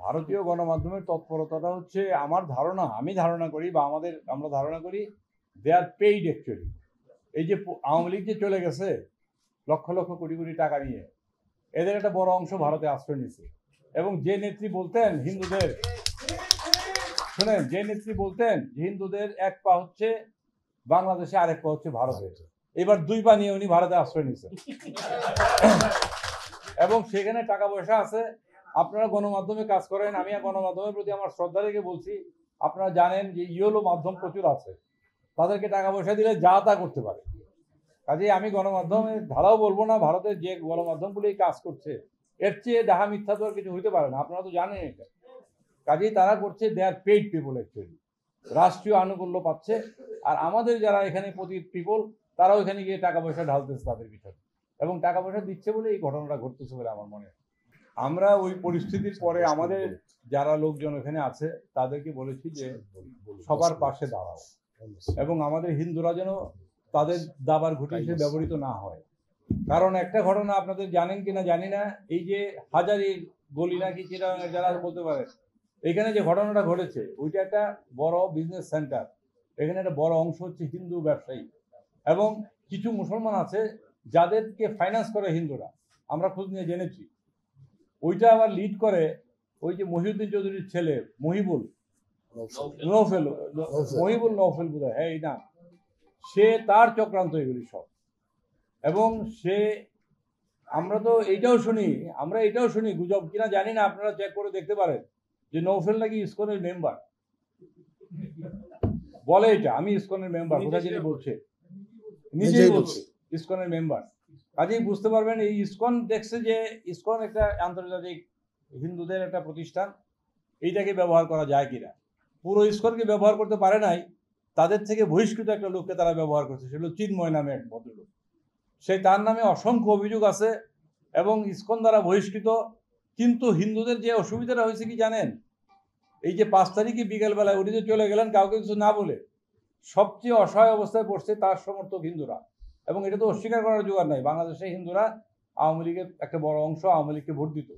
ভারতীয় গণমাধ্যমের তৎপরতাটা হচ্ছে আমার ধারণা, আমি ধারণা করি বা আমরা ধারণা করি দে আর পেইড অ্যাকচুয়ালি। এই যে আওয়ামী লীগ যে চলে গেছে লক্ষ লক্ষ কোটি কোটি টাকা নিয়ে, এদের একটা বড় অংশ ভারতে আশ্রয় নিচ্ছে। এবং যে নেত্রী বলতেন হিন্দুদের, শোনেন, যে নেত্রী বলতেন হিন্দুদের এক পা হচ্ছে বাংলাদেশে, আরেক পা হচ্ছে ভারতে, এবার দুই পা নিয়ে উনি ভারতে আশ্রয় নিচ্ছে। এবং সেখানে টাকা পয়সা আছে। আপনারা গণমাধ্যমে কাজ করেন, আমি গণমাধ্যমের প্রতি আমার শ্রদ্ধা রেখে বলছি, আপনারা জানেন যে ইয়েলো মাধ্যম প্রচুর আছে, তাদেরকে টাকা পয়সা দিলে যা তা করতে পারে। কাজেই আমি গণমাধ্যমের ধারাও বলবো না, ভারতের যে গণমাধ্যমগুলি কাজ করছে এর চেয়ে ডাহা মিথ্যা তো আর কিছু হইতে পারে না, আপনারা তো জানেন এটা। কাজেই তারা করছে দে আর পেইড পিপল অ্যাকচুয়ালি, রাষ্ট্রীয় আনুকূল্য পাচ্ছে। আর আমাদের যারা এখানে প্রতি পিপল, তারা ওইখানে গিয়ে টাকা পয়সা ঢালতেছে তাদের পিছনে, এবং টাকা পয়সা দিচ্ছে বলে এই ঘটনাটা ঘটতেছে বলে আমার মনে হয়। আমরা ওই পরিস্থিতির পরে আমাদের যারা লোকজন এখানে আছে তাদেরকে বলেছি যে সবার পাশে দাঁড়াও, এবং আমাদের হিন্দুরা যেন তাদের দাবার ঘুঁটি হিসেবে ব্যবহৃত না হয়। কারণ একটা ঘটনা আপনাদের জানেন কিনা জানি না, এই যে হাজারি গলি নাকি চিটাগাং যারা বলতে পারে, এখানে যে ঘটনাটা ঘটেছে ওইটা একটা বড় বিজনেস সেন্টার, এখানে একটা বড় অংশ হচ্ছে হিন্দু ব্যবসায়ী, এবং কিছু মুসলমান আছে যাদেরকে ফাইন্যান্স করে হিন্দুরা, আমরা খোঁজ নিয়ে জেনেছি। ওইটা আবার লিড করে ওই যে মহিউদ্দিন চৌধুরীর ছেলে মহিবুল নৌফেল, মহিবুল নৌফেল বোধ হয়, হ্যাঁ এই না, সে তার চক্রান্ত এগুলি সব। এবং সে আমরা এটাও শুনি গুজব কিনা জানি না, আপনারা চেক করে দেখতে পারেন যে নৌফেল নাকি ইসকনের মেম্বার, বলে এটা আমি ইসকনের মেম্বার, কোথায় যিনি বলছে, নিজেই বলছে ইসকনের মেম্বার। কাজেই বুঝতে পারবেন এই ইসকন দেখছে যে ইসকন একটা আন্তর্জাতিক হিন্দুদের একটা প্রতিষ্ঠান, এইটাকে ব্যবহার করা যায় কিনা। পুরো ইসকনকে ব্যবহার করতে পারে নাই, তাদের থেকে বহিষ্কৃত একটা লোককে তারা ব্যবহার করছে, সেগুলো চিন্ময় নামে এক ভদ্রলোক, সেই তার নামে অসংখ্য অভিযোগ আছে এবং ইসকন দ্বারা বহিষ্কৃত। কিন্তু হিন্দুদের যে অসুবিধাটা হয়েছে কি জানেন, এই যে 5 তারিখে বিকেলবেলায় উনি যে চলে গেলেন কাউকে কিছু না বলে, সবচেয়ে অসহায় অবস্থায় পড়ছে তার সমর্থক হিন্দুরা। এবং এটা তো অস্বীকার করার জোগাড় নাই, বাংলাদেশে হিন্দুরা আওয়ামী লীগের একটা বড় অংশ আওয়ামী লীগকে ভোট দিত,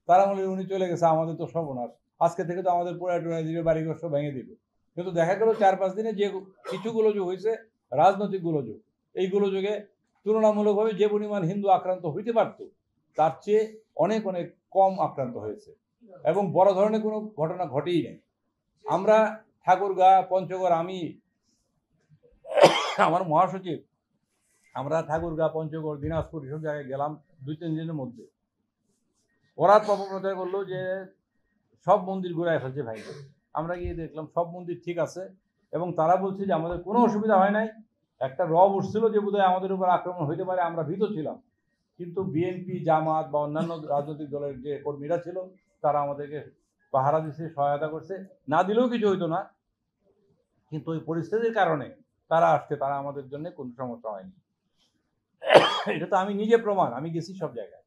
তারা বলে উনি চলে গেছে আমাদের তো সর্বনাশ, আজকে থেকে তো আমাদের পোড়া টোড়া দিবে, বাড়িঘর সব ভেঙে দিবে। কিন্তু দেখা গেল 4-5 দিনে যে কিছু গোলযোগ হয়েছে, রাজনৈতিক গোলযোগ, এই গোলযোগে তুলনামূলকভাবে যে পরিমাণ হিন্দু আক্রান্ত হইতে পারত তার চেয়ে অনেক অনেক কম আক্রান্ত হয়েছে, এবং বড় ধরনের কোনো ঘটনা ঘটেই নেই। আমরা ঠাকুরগাঁ, পঞ্চগড়, আমি আমার মহাসচিব, আমরা ঠাকুরগাঁ, পঞ্চগড়, দিনাজপুর এসব জায়গায় গেলাম 2-3 দিনের মধ্যে। ওরা অপপ্রচার করলো যে সব মন্দির ঘুরায় ফেলছে ভাই। আমরা গিয়ে দেখলাম সব মন্দির ঠিক আছে, এবং তারা বলছে যে আমাদের কোনো অসুবিধা হয় নাই। একটা রব উঠছিল যে বোধহয় আমাদের উপর আক্রমণ হইতে পারে, আমরা ভীত ছিলাম, কিন্তু বিএনপি, জামাত বা অন্যান্য রাজনৈতিক দলের যে কর্মীরা ছিল তারা আমাদেরকে পাহারা দিচ্ছে, সহায়তা করছে, না দিলেও কিছু হইতো না, কিন্তু ওই পরিস্থিতির কারণে তারা আসছে, তারা আমাদের জন্য কোনো সমস্যা হয়নি। এটা তো আমি নিজে প্রমাণ, আমি গেছি সব জায়গায়,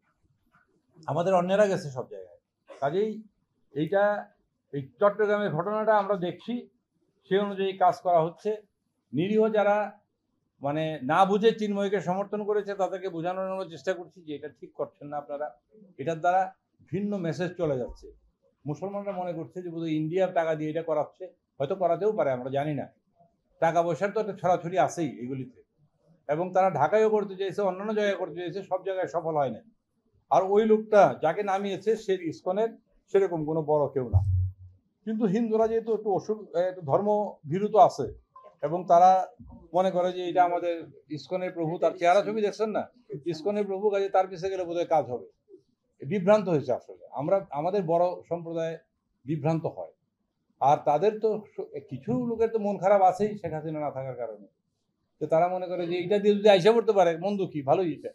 আমাদের অন্যেরা গেছে সব জায়গায়। কাজেই এইটা এই চট্টগ্রামের ঘটনাটা আমরা দেখছি, সে অনুযায়ী কাজ করা হচ্ছে। নিরীহ যারা মানে না বুঝে চিন্ময়কে সমর্থন করেছে তাদেরকে বোঝানোর চেষ্টা করছি যে এটা ঠিক করছেন না আপনারা, এটার দ্বারা ভিন্ন মেসেজ চলে যাচ্ছে। মুসলমানরা মনে করছে যে বোধহয় ইন্ডিয়ার টাকা দিয়ে এটা করাচ্ছে, হয়তো করাতেও পারে, আমরা জানি না। টাকা পয়সার তো একটা ছড়াছড়ি আছেই এগুলিতে, এবং তারা ঢাকায়ও করতে চেয়েছে, অন্যান্য জায়গায় করতে চেয়েছে, সব জায়গায় সফল হয় না। আর ওই লোকটা যাকে নামিয়েছে সে ইসকনের সেরকম কোনো বড় কেউ না। কিন্তু হিন্দুরা যেহেতু একটু ধর্ম ভীরুত আছে, এবং তারা মনে করে যে এটা আমাদের ইসকনের প্রভু, তার চেহারা ছবি দেখছেন না, ইসকনের প্রভু, কাজে তার পিছিয়ে গেলে বোধহয় কাজ হবে। বিভ্রান্ত হয়েছে আসলে, আমাদের বড় সম্প্রদায় বিভ্রান্ত হয়। আর তাদের তো কিছু লোকের তো মন খারাপ আছেই শেখ হাসিনা না থাকার কারণে, তো তারা মনে করে যে এটা দিয়ে যদি আইসা পড়তে পারে মন্দ কি, ভালোই এটা।